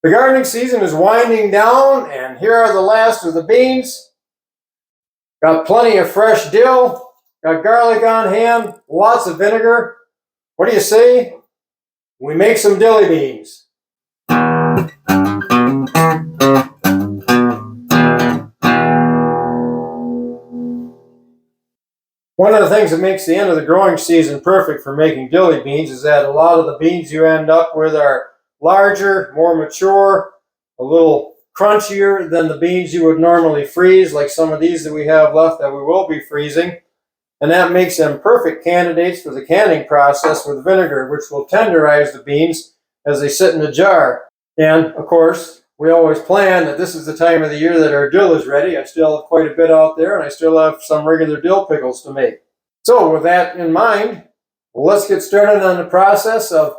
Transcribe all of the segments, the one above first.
The gardening season is winding down, and here are the last of the beans. Got plenty of fresh dill, got garlic on hand, lots of vinegar. What do you say? We make some dilly beans. One of the things that makes the end of the growing season perfect for making dilly beans is that a lot of the beans you end up with are larger, more mature, a little crunchier than the beans you would normally freeze, like some of these that we have left that we will be freezing. And that makes them perfect candidates for the canning process with vinegar, which will tenderize the beans as they sit in a jar. And of course, we always plan that this is the time of the year that our dill is ready. I still have quite a bit out there, and I still have some regular dill pickles to make. So with that in mind, let's get started on the process of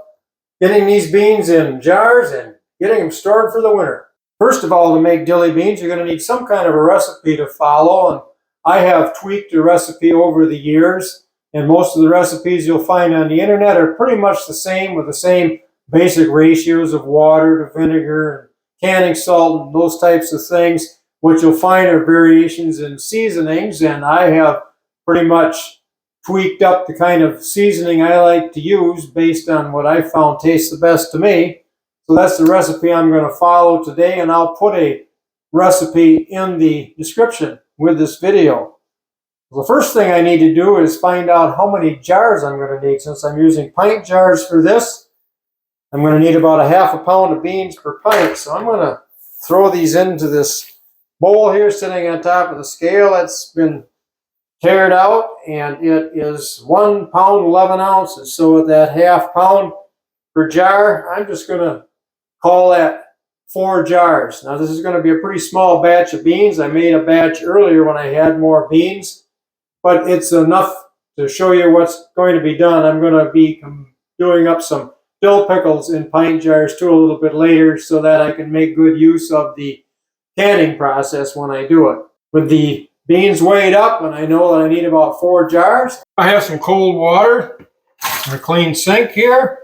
getting these beans in jars and getting them stored for the winter. First of all, to make dilly beans, you're going to need some kind of a recipe to follow. And I have tweaked the recipe over the years, and most of the recipes you'll find on the internet are pretty much the same, with the same basic ratios of water to vinegar and canning salt and those types of things. What you'll find are variations in seasonings, and I have pretty much tweaked up the kind of seasoning I like to use based on what I found tastes the best to me. So that's the recipe I'm going to follow today, and I'll put a recipe in the description with this video. The first thing I need to do is find out how many jars I'm going to need. Since I'm using pint jars for this, I'm going to need about a ½ pound of beans per pint. So I'm going to throw these into this bowl here sitting on top of the scale that's been tared out, and it is 1 pound 11 ounces. So with that ½ pound per jar, I'm just going to call that 4 jars. Now this is going to be a pretty small batch of beans. I made a batch earlier when I had more beans, but it's enough to show you what's going to be done. I'm going to be doing up some dill pickles in pint jars too a little bit later, so that I can make good use of the canning process when I do it. With the beans weighed up, and I know that I need about 4 jars, I have some cold water and a clean sink here.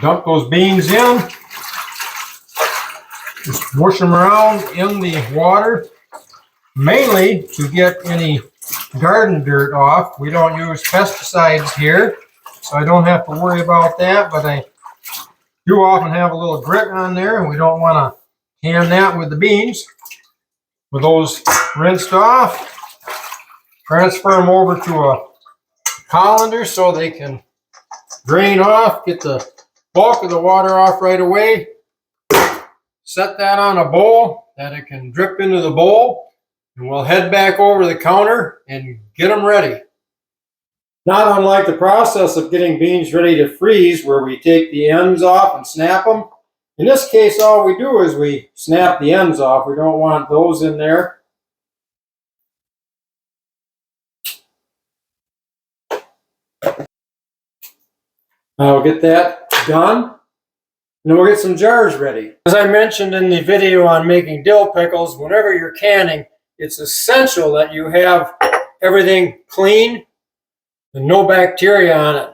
Dump those beans in. Just mush them around in the water, mainly to get any garden dirt off. We don't use pesticides here, so I don't have to worry about that, but I do often have a little grit on there, and we don't want to can that with the beans. With those rinsed off, transfer them over to a colander so they can drain off, get the bulk of the water off right away. Set that on a bowl that it can drip into the bowl, and we'll head back over the counter and get them ready. Not unlike the process of getting beans ready to freeze, where we take the ends off and snap them. In this case, all we do is we snap the ends off. We don't want those in there. I'll get that done. And then we'll get some jars ready. As I mentioned in the video on making dill pickles, whenever you're canning, it's essential that you have everything clean and no bacteria on it.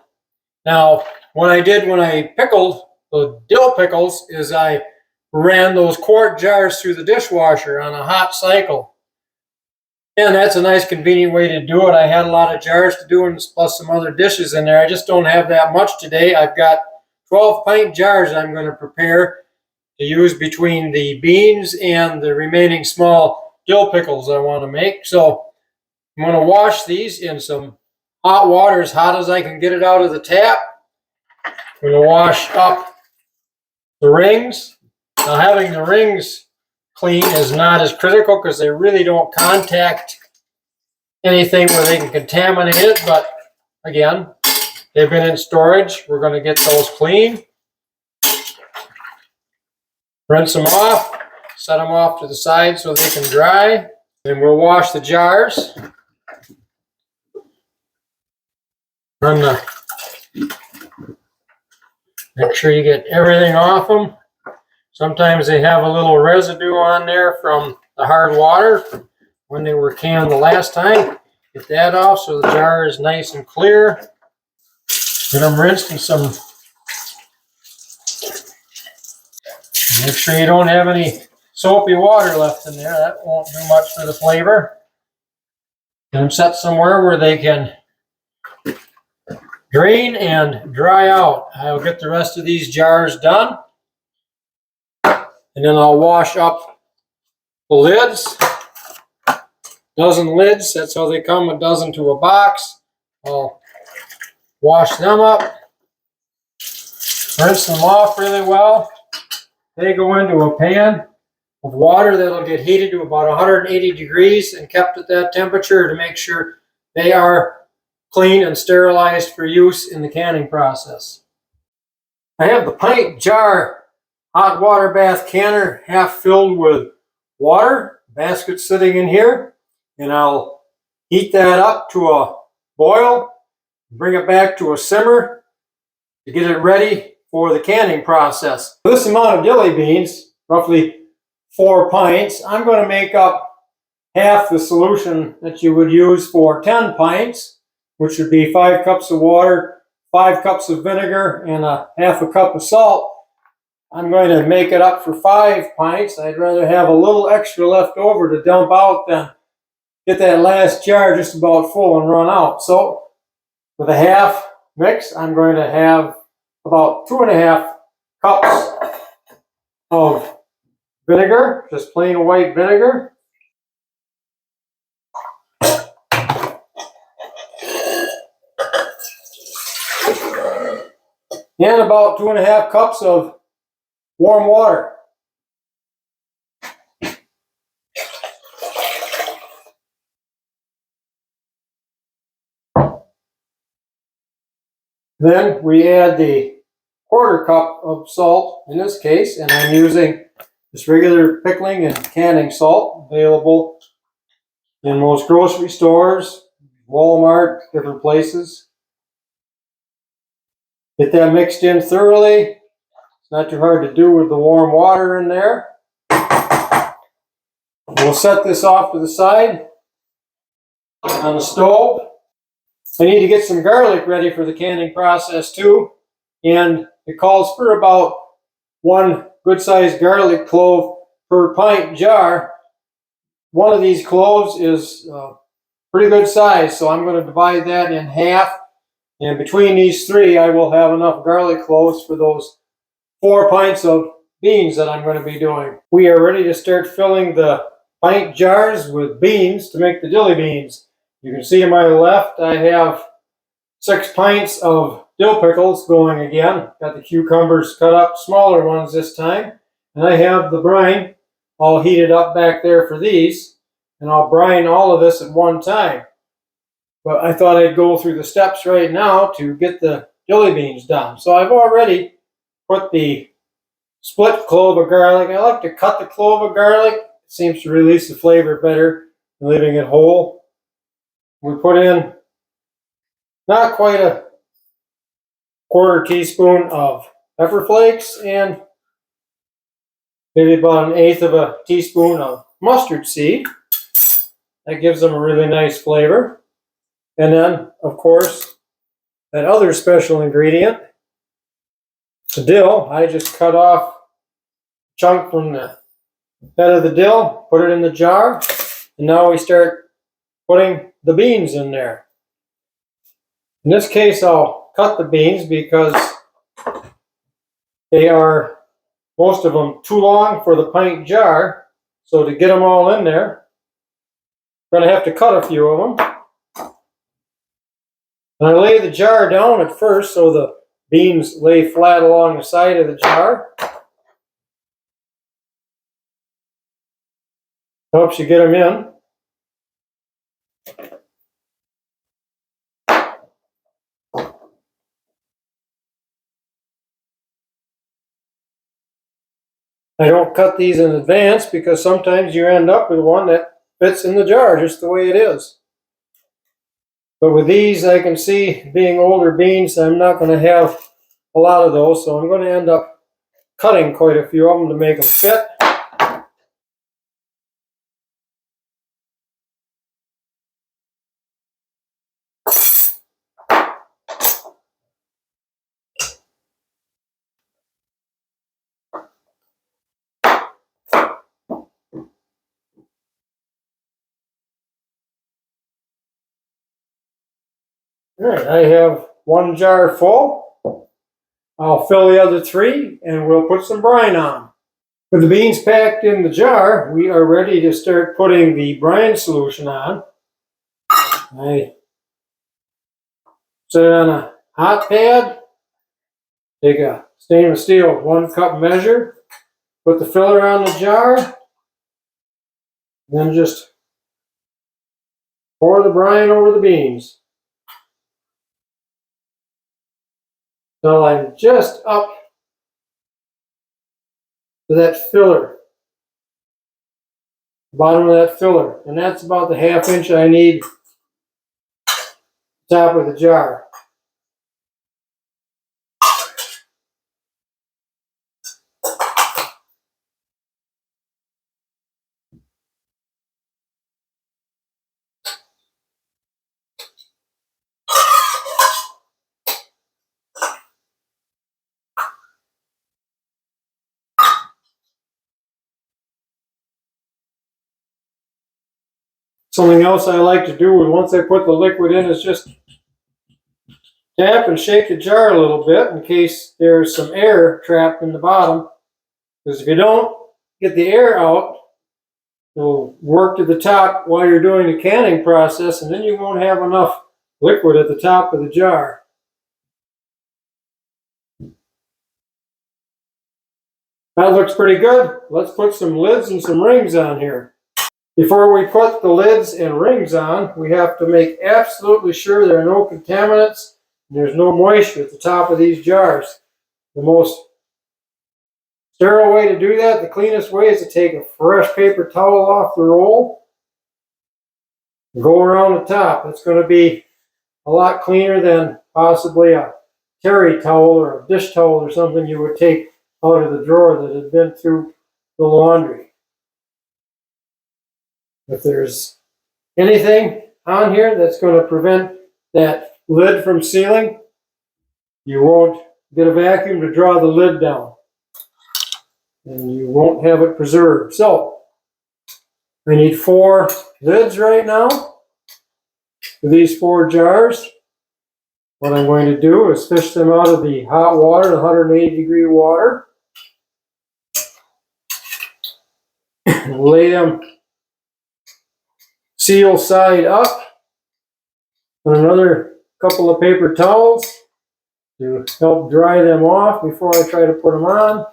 Now, what I did when I pickled the dill pickles is I ran those quart jars through the dishwasher on a hot cycle. And that's a nice convenient way to do it. I had a lot of jars to do, and plus some other dishes in there. I just don't have that much today. I've got 12 pint jars I'm going to prepare to use between the beans and the remaining small dill pickles I want to make. So I'm going to wash these in some hot water, as hot as I can get it out of the tap. I'm going to wash up the rings. Now, having the rings clean is not as critical because they really don't contact anything where they can contaminate it, but again, they've been in storage. We're going to get those clean. Rinse them off, set them off to the side so they can dry. Then we'll wash the jars. Make sure you get everything off them. Sometimes they have a little residue on there from the hard water when they were canned the last time. Get that off so the jar is nice and clear. Get them rinsed in some Make sure you don't have any soapy water left in there. That won't do much for the flavor. Get them set somewhere where they can drain and dry out. I'll get the rest of these jars done. And then I'll wash up the lids. Dozen lids, that's how they come, a dozen to a box. I'll wash them up, rinse them off really well. They go into a pan of water that'll get heated to about 180 degrees and kept at that temperature to make sure they are clean and sterilized for use in the canning process. I have the pint jar hot water bath canner half filled with water, basket sitting in here, and I'll heat that up to a boil, bring it back to a simmer to get it ready for the canning process. For this amount of dilly beans, roughly 4 pints, I'm going to make up half the solution that you would use for 10 pints, which would be 5 cups of water, 5 cups of vinegar, and a half a cup of salt. I'm going to make it up for 5 pints. I'd rather have a little extra left over to dump out than get that last jar just about full and run out. So with a half mix, I'm going to have about 2.5 cups of vinegar, just plain white vinegar. And about 2.5 cups of warm water. Then we add the 1/4 cup of salt in this case, and I'm using just regular pickling and canning salt available in most grocery stores, Walmart, different places. Get that mixed in thoroughly. It's not too hard to do with the warm water in there. We'll set this off to the side on the stove. I need to get some garlic ready for the canning process too, and it calls for about 1 good-sized garlic clove per pint jar. One of these cloves is pretty good size, so I'm going to divide that in half, and between these 3 I will have enough garlic cloves for those 4 pints of beans that I'm going to be doing. We are ready to start filling the pint jars with beans to make the dilly beans. You can see on my left I have 6 pints of dill pickles going again. Got the cucumbers cut up, smaller ones this time. And I have the brine all heated up back there for these. And I'll brine all of this at one time. But I thought I'd go through the steps right now to get the dilly beans done. So I've already put the split clove of garlic. I like to cut the clove of garlic. It seems to release the flavor better than leaving it whole. We put in not quite a 1/4 teaspoon of pepper flakes and maybe about 1/8 of a teaspoon of mustard seed. That gives them a really nice flavor. And then, of course, that other special ingredient, the dill. I just cut off a chunk from the head of the dill, put it in the jar, and now we start putting the beans in there. In this case, I'll cut the beans because they are, most of them, too long for the pint jar. So to get them all in there, I'm going to have to cut a few of them. And I lay the jar down at first so the beans lay flat along the side of the jar. Helps you get them in. I don't cut these in advance because sometimes you end up with one that fits in the jar just the way it is. But with these, I can see, being older beans, I'm not going to have a lot of those, so I'm going to end up cutting quite a few of them to make them fit. All right, I have 1 jar full. I'll fill the other 3 and we'll put some brine on. With the beans packed in the jar, we are ready to start putting the brine solution on. I set it on a hot pad, take a stainless steel 1 cup measure, put the filler on the jar, then just pour the brine over the beans until I'm just up to that filler, bottom of that filler, and that's about the 1/2 inch I need top of the jar. Something else I like to do is once I put the liquid in is just tap and shake the jar a little bit in case there's some air trapped in the bottom. Because if you don't get the air out, it'll work to the top while you're doing the canning process, and then you won't have enough liquid at the top of the jar. That looks pretty good. Let's put some lids and some rings on here. Before we put the lids and rings on, we have to make absolutely sure there are no contaminants and there's no moisture at the top of these jars. The most sterile way to do that, the cleanest way, is to take a fresh paper towel off the roll and go around the top. It's going to be a lot cleaner than possibly a terry towel or a dish towel or something you would take out of the drawer that had been through the laundry. If there's anything on here that's going to prevent that lid from sealing, you won't get a vacuum to draw the lid down, and you won't have it preserved. So I need 4 lids right now for these 4 jars. What I'm going to do is fish them out of the hot water, the 180-degree water, and lay them seal side up on another couple of paper towels to help dry them off before I try to put them on.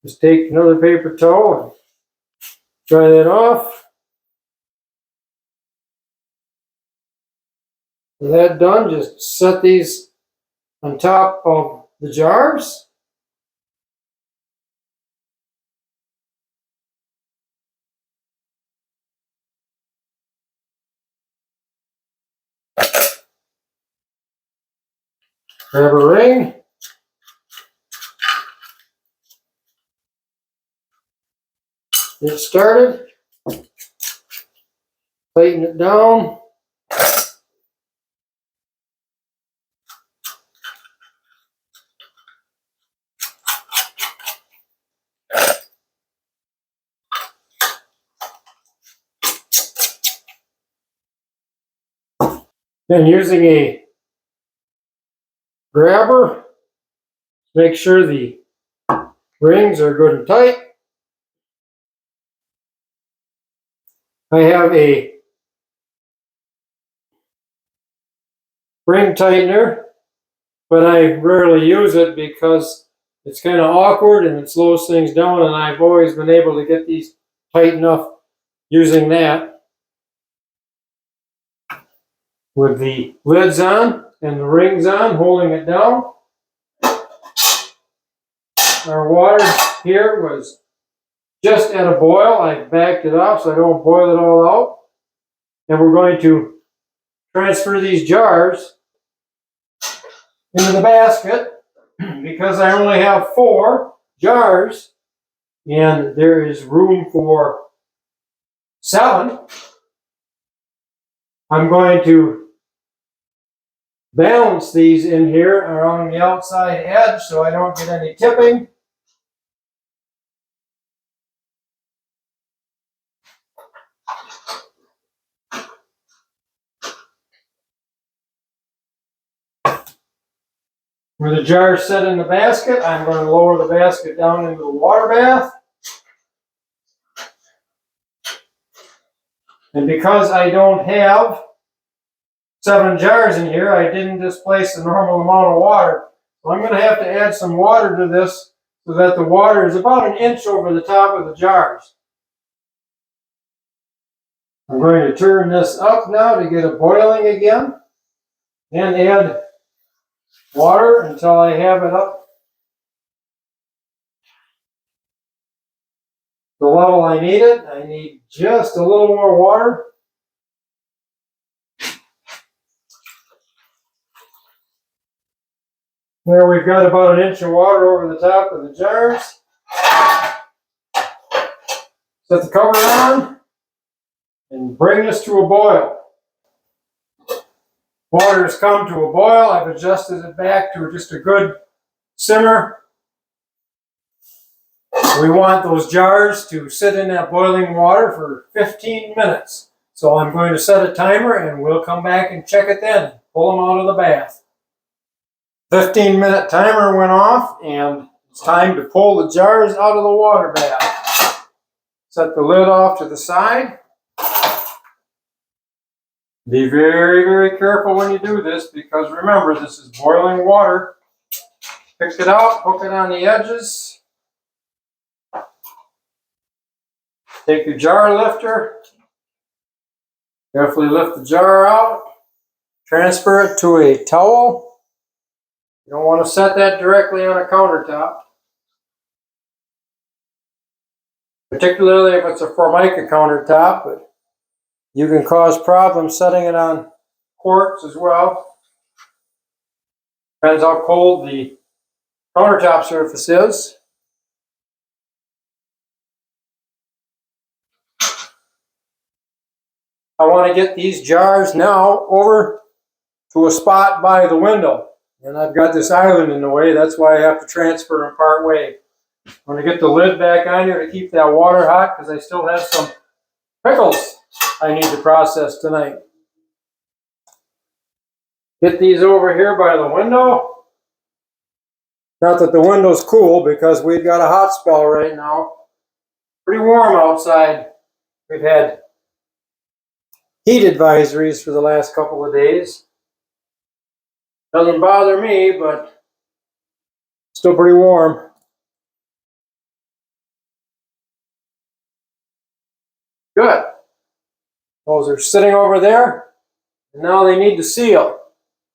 Just take another paper towel and dry that off. With that done, just set these on top of the jars. Grab a ring. Get started. Tighten it down. Then using a grabber, make sure the rings are good and tight. I have a ring tightener, but I rarely use it because it's kind of awkward and it slows things down, and I've always been able to get these tight enough using that. With the lids on and the rings on, holding it down. Our water here was just at a boil. I backed it off so I don't boil it all out. And we're going to transfer these jars into the basket because I only have 4 jars and there is room for 7. I'm going to balance these in here around the outside edge so I don't get any tipping. Where the jar is set in the basket, I'm going to lower the basket down into the water bath. And because I don't have 7 jars in here, I didn't displace the normal amount of water. So I'm going to have to add some water to this so that the water is about 1 inch over the top of the jars. I'm going to turn this up now to get it boiling again and add water until I have it up the level I need it. I need just a little more water. There we've got about 1 inch of water over the top of the jars. Set the cover on and bring this to a boil. Water has come to a boil. I've adjusted it back to just a good simmer. We want those jars to sit in that boiling water for 15 minutes. So I'm going to set a timer and we'll come back and check it then. Pull them out of the bath. 15-minute timer went off and it's time to pull the jars out of the water bath. Set the lid off to the side. Be very, very careful when you do this because remember, this is boiling water. Pick it out, hook it on the edges. Take your jar lifter. Carefully lift the jar out. Transfer it to a towel. You don't want to set that directly on a countertop. Particularly if it's a Formica countertop, but you can cause problems setting it on quartz as well. Depends how cold the countertop surface is. I want to get these jars now over to a spot by the window. And I've got this island in the way, that's why I have to transfer them part way. I'm going to get the lid back on here to keep that water hot because I still have some pickles I need to process tonight. Get these over here by the window. Not that the window's cool because we've got a hot spell right now. Pretty warm outside. We've had heat advisories for the last couple of days. Doesn't bother me, but still pretty warm. Good. Those are sitting over there, and now they need to seal.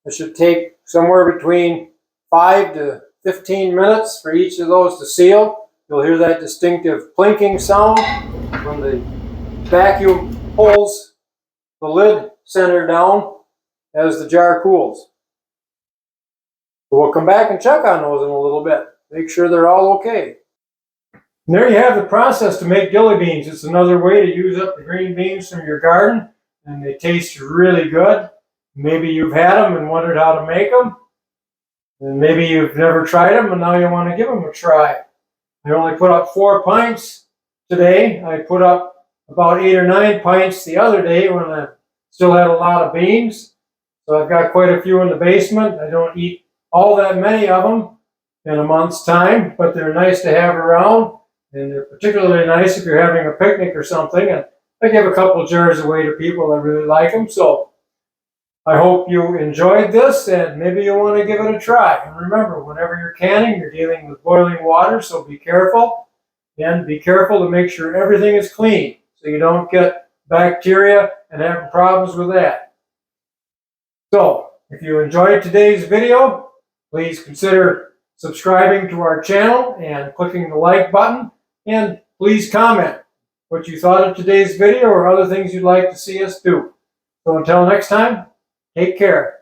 It should take somewhere between 5 to 15 minutes for each of those to seal. You'll hear that distinctive plinking sound when the vacuum pulls the lid center down as the jar cools. We'll come back and check on those in a little bit. Make sure they're all okay. And there you have the process to make dilly beans. It's another way to use up the green beans from your garden, and they taste really good. Maybe you've had them and wondered how to make them, and maybe you've never tried them and now you want to give them a try. I only put up 4 pints today. I put up about 8 or 9 pints the other day when I still had a lot of beans. So I've got quite a few in the basement. I don't eat all that many of them in a month's time, but they're nice to have around, and they're particularly nice if you're having a picnic or something. And I give a couple jars away to people that really like them. So I hope you enjoyed this, and maybe you want to give it a try. And remember, whenever you're canning, you're dealing with boiling water, so be careful. And be careful to make sure everything is clean so you don't get bacteria and have problems with that. So if you enjoyed today's video, please consider subscribing to our channel and clicking the like button, and please comment what you thought of today's video or other things you'd like to see us do. So until next time, take care.